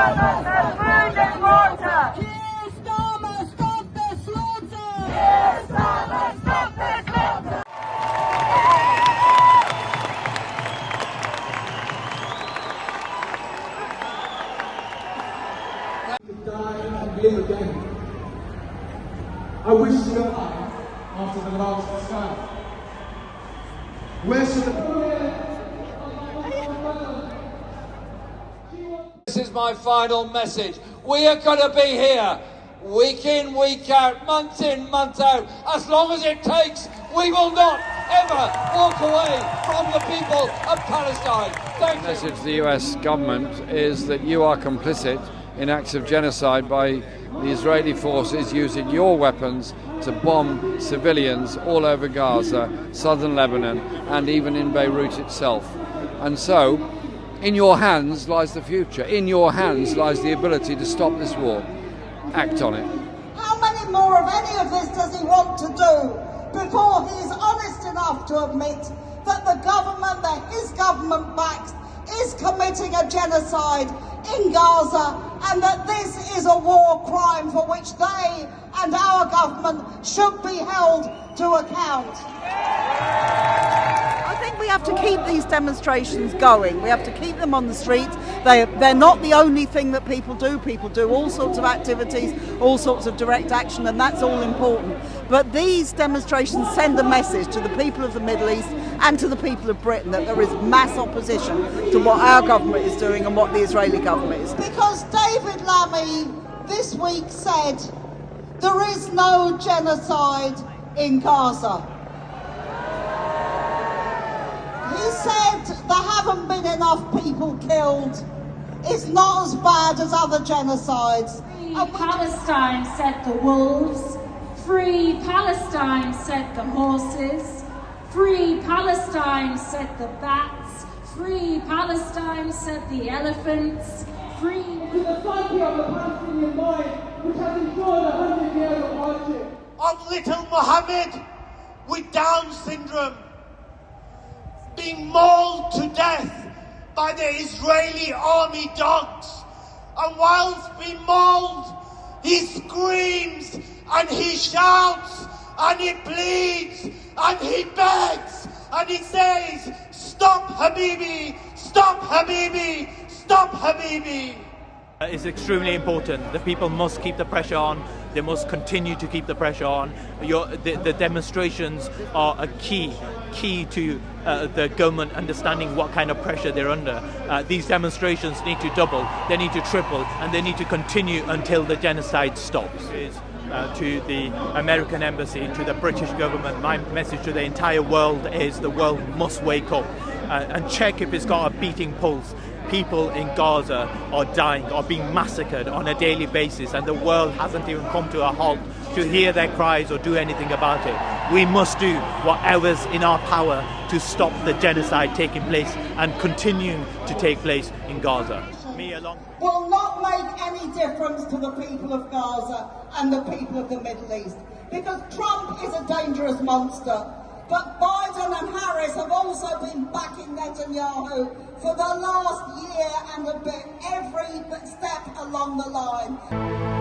farmers and food and water. Yes, farmers, stop the slaughter. Yes, farmers, stop the slaughter. Die and live again. I wish to die after the last stand. Where should the This is my final message. We are going to be here, week in, week out, month in, month out. As long as it takes, we will not ever walk away from the people of Palestine. Thank you. The message to the US government is that you are complicit in acts of genocide by the Israeli forces using your weapons to bomb civilians all over Gaza, southern Lebanon, and even in Beirut itself. And so, in your hands lies the future. In your hands lies the ability to stop this war. Act on it. How many more of any of this does he want to do before he is honest enough to admit that the government that his government backs is committing a genocide in Gaza, and that this is a war crime for which they and our government should be held to account? I think we have to keep these demonstrations going. We have to keep them on the streets. They're not the only thing that people do. People do all sorts of activities, all sorts of direct action, and that's all important. But these demonstrations send a message to the people of the Middle East and to the people of Britain that there is mass opposition to what our government is doing and what the Israeli government is doing. Because David Lammy this week said there is no genocide in Gaza. He said there haven't been enough people killed. It's not as bad as other genocides. Free Palestine, said the wolves. Free Palestine, said the horses. Free Palestine, said the bats. Free Palestine, said the elephants. Free to the psyche of the Palestinian mind, which has endured 100 years of hardship. Of little Mohammed with Down syndrome being mauled to death by the Israeli army dogs. And whilst being mauled, he screams and he shouts and he pleads and he begs and he says, "Stop Habibi! Stop Habibi! Stop Habibi!" It's extremely important. The people must keep the pressure on. They must continue to keep the pressure on. The demonstrations are a key to the government understanding what kind of pressure they're under. These demonstrations need to double, they need to triple, and they need to continue until the genocide stops. To the American embassy, to the British government, my message to the entire world is the world must wake up and check if it's got a beating pulse. People in Gaza are dying, are being massacred on a daily basis, and the world hasn't even come to a halt to hear their cries or do anything about it. We must do whatever's in our power to stop the genocide taking place and continuing to take place in Gaza. Will not make any difference to the people of Gaza and the people of the Middle East, because Trump is a dangerous monster. But Biden and Harris have also been backing Netanyahu for the last year and a bit, every step along the line.